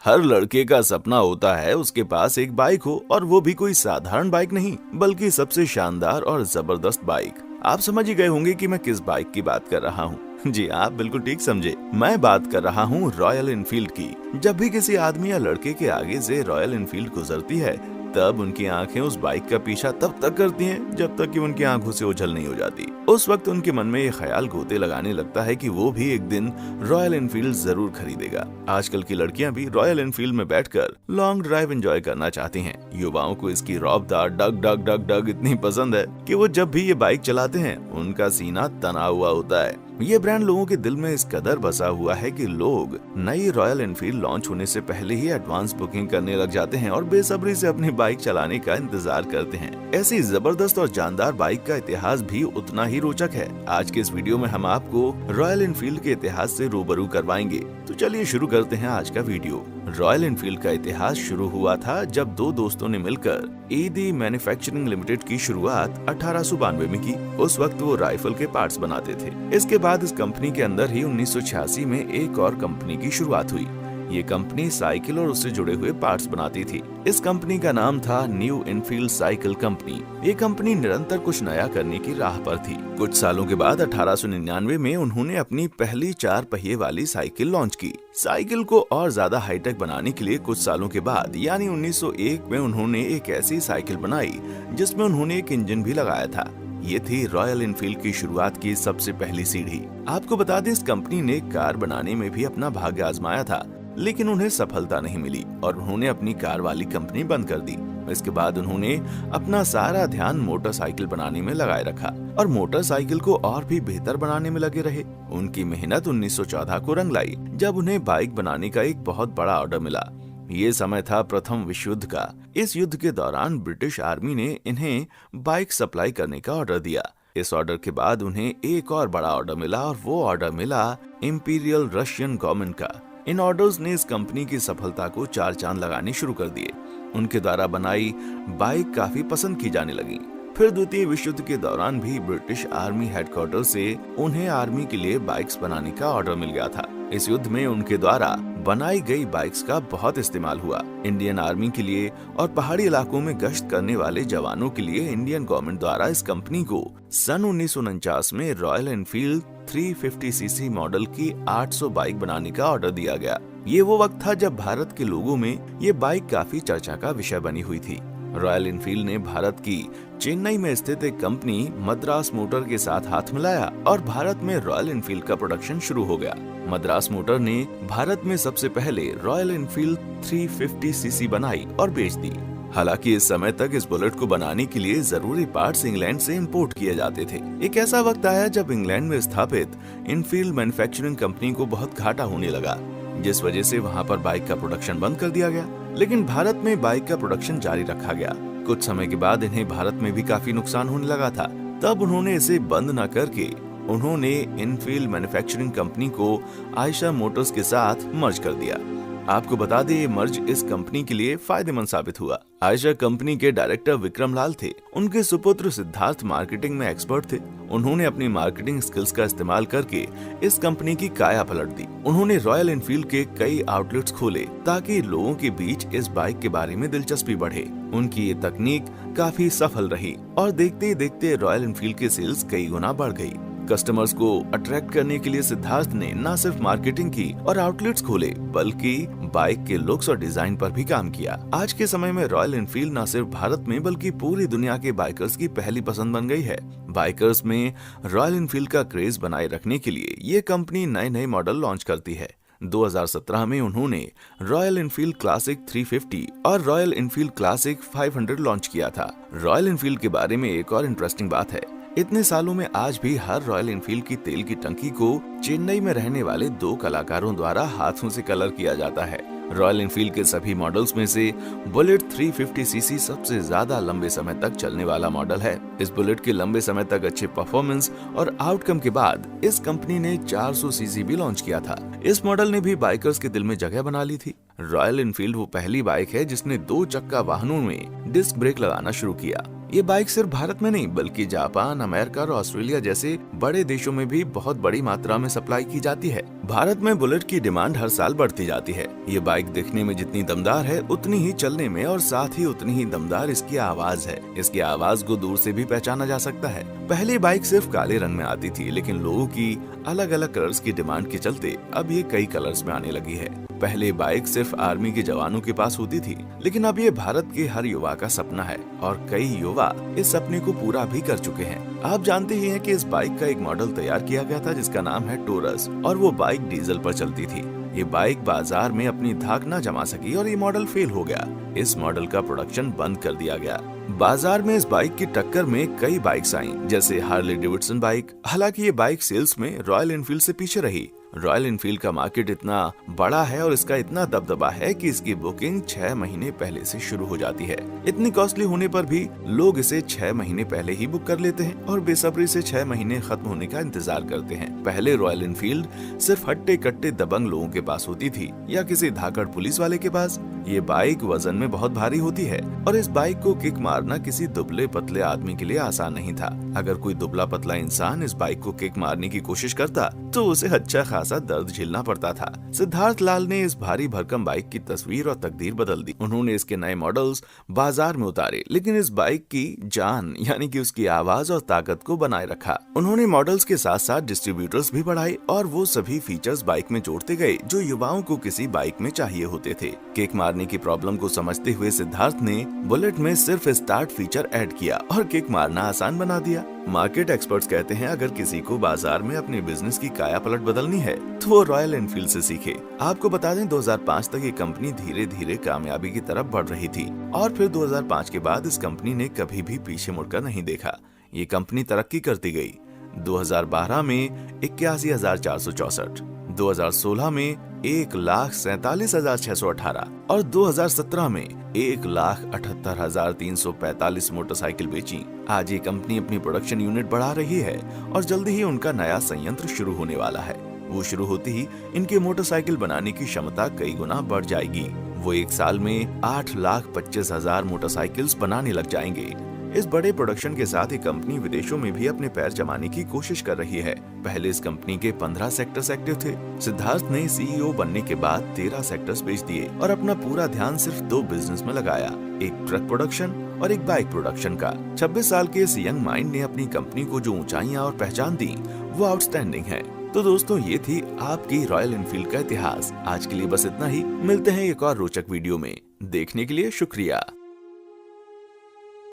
हर लड़के का सपना होता है उसके पास एक बाइक हो, और वो भी कोई साधारण बाइक नहीं बल्कि सबसे शानदार और जबरदस्त बाइक। आप समझ ही गए होंगे कि मैं किस बाइक की बात कर रहा हूँ। जी आप बिल्कुल ठीक समझे, मैं बात कर रहा हूँ रॉयल एनफील्ड की। जब भी किसी आदमी या लड़के के आगे से रॉयल एनफील्ड गुजरती है, तब उनकी आंखें उस बाइक का पीछा तब तक करती हैं जब तक कि उनकी आंखों से ओझल नहीं हो जाती। उस वक्त उनके मन में ये ख्याल गोते लगाने लगता है कि वो भी एक दिन रॉयल एनफील्ड जरूर खरीदेगा। आजकल की लड़कियां भी रॉयल एनफील्ड में बैठकर लॉन्ग ड्राइव एंजॉय करना चाहती हैं। युवाओं को इसकी रौबदार डग डग डग डग इतनी पसंद है कि वो जब भी ये बाइक चलाते हैं उनका सीना तना हुआ होता है। ये ब्रांड लोगों के दिल में इस कदर बसा हुआ है कि लोग नई रॉयल एनफील्ड लॉन्च होने से पहले ही एडवांस बुकिंग करने लग जाते हैं और बेसब्री से अपनी बाइक चलाने का इंतजार करते हैं। ऐसी जबरदस्त और जानदार बाइक का इतिहास भी उतना ही रोचक है। आज के इस वीडियो में हम आपको रॉयल एनफील्ड के इतिहास से रूबरू करवाएंगे। तो चलिए शुरू करते हैं आज का वीडियो। रॉयल एनफील्ड का इतिहास शुरू हुआ था जब दो दोस्तों ने मिलकर ईडी मैन्युफैक्चरिंग लिमिटेड की शुरुआत 1892 में की। उस वक्त वो राइफल के पार्ट्स बनाते थे। इसके बाद इस कंपनी के अंदर ही 1986 में एक और कंपनी की शुरुआत हुई। ये कंपनी साइकिल और उससे जुड़े हुए पार्ट्स बनाती थी। इस कंपनी का नाम था न्यू इनफील्ड साइकिल कंपनी। ये कंपनी निरंतर कुछ नया करने की राह पर थी। कुछ सालों के बाद 1899 में उन्होंने अपनी पहली 4 पहिए वाली साइकिल लॉन्च की। साइकिल को और ज्यादा हाईटेक बनाने के लिए कुछ सालों के बाद यानी 1901 में उन्होंने एक ऐसी साइकिल बनाई जिसमें उन्होंने एक इंजन भी लगाया था। ये थी रॉयल एनफील्ड की शुरुआत की सबसे पहली सीढ़ी। आपको बता दें, इस कंपनी ने कार बनाने में भी अपना भाग्य आजमाया था, लेकिन उन्हें सफलता नहीं मिली और उन्होंने अपनी कार वाली कंपनी बंद कर दी। इसके बाद उन्होंने अपना सारा ध्यान मोटरसाइकिल बनाने में लगाए रखा और मोटरसाइकिल को और भी बेहतर बनाने में लगे रहे। उनकी मेहनत 1914 को रंग लाई जब उन्हें बाइक बनाने का एक बहुत बड़ा ऑर्डर मिला। ये समय था प्रथम विश्व युद्ध का। इस युद्ध के दौरान ब्रिटिश आर्मी ने इन्हें बाइक सप्लाई करने का ऑर्डर दिया। इस ऑर्डर के बाद उन्हें एक और बड़ा ऑर्डर मिला और वो ऑर्डर मिला इंपीरियल रशियन गवर्नमेंट का। इन ऑर्डर्स ने इस कंपनी की सफलता को 4 चांद लगाने शुरू कर दिए। उनके द्वारा बनाई बाइक काफी पसंद की जाने लगी। फिर द्वितीय विश्व युद्ध के दौरान भी ब्रिटिश आर्मी हेडक्वार्टर से उन्हें आर्मी के लिए बाइक्स बनाने का ऑर्डर मिल गया था। इस युद्ध में उनके द्वारा बनाई गई बाइक्स का बहुत इस्तेमाल हुआ। इंडियन आर्मी के लिए और पहाड़ी इलाकों में गश्त करने वाले जवानों के लिए इंडियन गवर्नमेंट द्वारा इस कंपनी को सन 1949 में रॉयल एनफील्ड 350cc मॉडल की 800 बाइक बनाने का ऑर्डर दिया गया। ये वो वक्त था जब भारत के लोगों में ये बाइक काफी चर्चा का विषय बनी हुई थी। रॉयल एनफील्ड ने भारत की चेन्नई में स्थित एक कंपनी मद्रास मोटर के साथ हाथ मिलाया और भारत में रॉयल एनफील्ड का प्रोडक्शन शुरू हो गया। मद्रास मोटर ने भारत में सबसे पहले रॉयल एनफील्ड 350cc बनाई और बेच दी। हालांकि इस समय तक इस बुलेट को बनाने के लिए जरूरी पार्ट्स इंग्लैंड से इंपोर्ट किए जाते थे। एक ऐसा वक्त आया जब इंग्लैंड में स्थापित इनफील्ड मैन्युफैक्चरिंग कंपनी को बहुत घाटा होने लगा, जिस वजह से वहां पर बाइक का प्रोडक्शन बंद कर दिया गया। लेकिन भारत में बाइक का प्रोडक्शन जारी रखा गया। कुछ समय के बाद इन्हें भारत में भी काफी नुकसान होने लगा था। तब उन्होंने इसे बंद न करके उन्होंने इनफील्ड मैन्युफैक्चरिंग कंपनी को आयशा मोटर्स के साथ मर्ज कर दिया। आपको बता दें, ये मर्ज इस कंपनी के लिए फायदेमंद साबित हुआ। आयशा कंपनी के डायरेक्टर विक्रम लाल थे। उनके सुपुत्र सिद्धार्थ मार्केटिंग में एक्सपर्ट थे। उन्होंने अपनी मार्केटिंग स्किल्स का इस्तेमाल करके इस कंपनी की काया पलट दी। उन्होंने रॉयल एनफील्ड के कई आउटलेट्स खोले ताकि लोगों के बीच इस बाइक के बारे में दिलचस्पी बढ़े। उनकी ये तकनीक काफी सफल रही और देखते ही देखते रॉयल एनफील्ड के सेल्स कई गुना बढ़ गई। कस्टमर्स को अट्रैक्ट करने के लिए सिद्धार्थ ने न सिर्फ मार्केटिंग की और आउटलेट्स खोले, बल्कि बाइक के लुक्स और डिजाइन पर भी काम किया। आज के समय में रॉयल एनफील्ड न सिर्फ भारत में बल्कि पूरी दुनिया के बाइकर्स की पहली पसंद बन गई है। बाइकर्स में रॉयल एनफील्ड का क्रेज बनाए रखने के लिए ये कंपनी नए नए मॉडल लॉन्च करती है। 2017 में उन्होंने रॉयल एनफील्ड क्लासिक 350 और रॉयल एनफील्ड क्लासिक 500 लॉन्च किया था। रॉयल एनफील्ड के बारे में एक और इंटरेस्टिंग बात है, इतने सालों में आज भी हर रॉयल एनफील्ड की तेल की टंकी को चेन्नई में रहने वाले 2 कलाकारों द्वारा हाथों से कलर किया जाता है। रॉयल एनफील्ड के सभी मॉडल्स में से बुलेट 350cc सबसे ज्यादा लंबे समय तक चलने वाला मॉडल है। इस बुलेट के लंबे समय तक अच्छे परफॉर्मेंस और आउटकम के बाद इस कंपनी ने 400cc भी लॉन्च किया था। इस मॉडल ने भी बाइकर्स के दिल में जगह बना ली थी। रॉयल एनफील्ड वो पहली बाइक है जिसने 2 चक्का वाहनों में डिस्क ब्रेक लगाना शुरू किया। ये बाइक सिर्फ भारत में नहीं बल्कि जापान, अमेरिका और ऑस्ट्रेलिया जैसे बड़े देशों में भी बहुत बड़ी मात्रा में सप्लाई की जाती है। भारत में बुलेट की डिमांड हर साल बढ़ती जाती है। ये बाइक दिखने में जितनी दमदार है उतनी ही चलने में और साथ ही उतनी ही दमदार इसकी आवाज है। इसकी आवाज को दूर से भी पहचाना जा सकता है। पहले बाइक सिर्फ काले रंग में आती थी, लेकिन लोगों की अलग अलग कलर्स की डिमांड के चलते अब ये कई कलर्स में आने लगी है। पहले बाइक सिर्फ आर्मी के जवानों के पास होती थी, लेकिन अब ये भारत के हर युवा का सपना है और कई युवा इस सपने को पूरा भी कर चुके हैं। आप जानते ही हैं कि इस बाइक का एक मॉडल तैयार किया गया था जिसका नाम है टोरस, और वो बाइक डीजल पर चलती थी। ये बाइक बाजार में अपनी धाक न जमा सकी और ये मॉडल फेल हो गया। इस मॉडल का प्रोडक्शन बंद कर दिया गया। बाजार में इस बाइक की टक्कर में कई बाइक्स आईं, जैसे हार्ले डेविडसन बाइक। हालांकि ये बाइक सेल्स में रॉयल एनफील्ड से पीछे रही। रॉयल एनफील्ड का मार्केट इतना बड़ा है और इसका इतना दबदबा है कि इसकी बुकिंग 6 महीने पहले से शुरू हो जाती है। इतनी कॉस्टली होने पर भी लोग इसे 6 महीने पहले ही बुक कर लेते हैं और बेसब्री से 6 महीने खत्म होने का इंतजार करते हैं। पहले रॉयल एनफील्ड सिर्फ हट्टे कट्टे दबंग लोगों के पास होती थी या किसी धाकड़ पुलिस वाले के पास। ये बाइक वजन में बहुत भारी होती है और इस बाइक को किक मारना किसी दुबले पतले आदमी के लिए आसान नहीं था। अगर कोई दुबला पतला इंसान इस बाइक को किक मारने की कोशिश करता तो उसे अच्छा खासा दर्द झेलना पड़ता था। सिद्धार्थ लाल ने इस भारी भरकम बाइक की तस्वीर और तकदीर बदल दी। उन्होंने इसके नए मॉडल्स बाजार में उतारे, लेकिन इस बाइक की जान यानी कि उसकी आवाज और ताकत को बनाए रखा। उन्होंने मॉडल्स के साथ साथ डिस्ट्रीब्यूटर्स भी बढ़ाए और वो सभी फीचर्स बाइक में जोड़ते गए जो युवाओं को किसी बाइक में चाहिए होते थे। किक मारने की प्रॉब्लम को समझते हुए सिद्धार्थ ने बुलेट में सिर्फ स्टार्ट फीचर ऐड किया और किक मारना आसान बना दिया। मार्केट एक्सपर्ट्स कहते हैं अगर किसी को बाजार में अपने बिजनेस की काया पलट बदलनी है तो वो रॉयल एनफील्ड से सीखे। आपको बता दें 2005 तक ये कंपनी धीरे धीरे कामयाबी की तरफ बढ़ रही थी और फिर 2005 के बाद इस कंपनी ने कभी भी पीछे मुड़कर नहीं देखा। ये कंपनी तरक्की करती गई। 2012 में 81,464, 2016 में 1,47,618 और 2017 में 1,78,345 मोटरसाइकिल बेची। आज ये कंपनी अपनी प्रोडक्शन यूनिट बढ़ा रही है और जल्दी ही उनका नया संयंत्र शुरू होने वाला है। वो शुरू होते ही इनके मोटरसाइकिल बनाने की क्षमता कई गुना बढ़ जाएगी। वो एक साल में 8,25,000 मोटरसाइकिल्स बनाने लग जाएंगे। इस बड़े प्रोडक्शन के साथ ही कंपनी विदेशों में भी अपने पैर जमाने की कोशिश कर रही है। पहले इस कंपनी के 15 सेक्टर्स एक्टिव थे। सिद्धार्थ ने सीईओ बनने के बाद 13 सेक्टर्स बेच दिए और अपना पूरा ध्यान सिर्फ 2 बिजनेस में लगाया, एक ट्रक प्रोडक्शन और एक बाइक प्रोडक्शन का। 26 साल के इस यंग माइंड ने अपनी कंपनी को जो ऊंचाइयां और पहचान दी वो आउटस्टैंडिंग है। तो दोस्तों ये थी आपकी रॉयल एनफील्ड का इतिहास। आज के लिए बस इतना ही। मिलते हैं एक और रोचक वीडियो में। देखने के लिए शुक्रिया।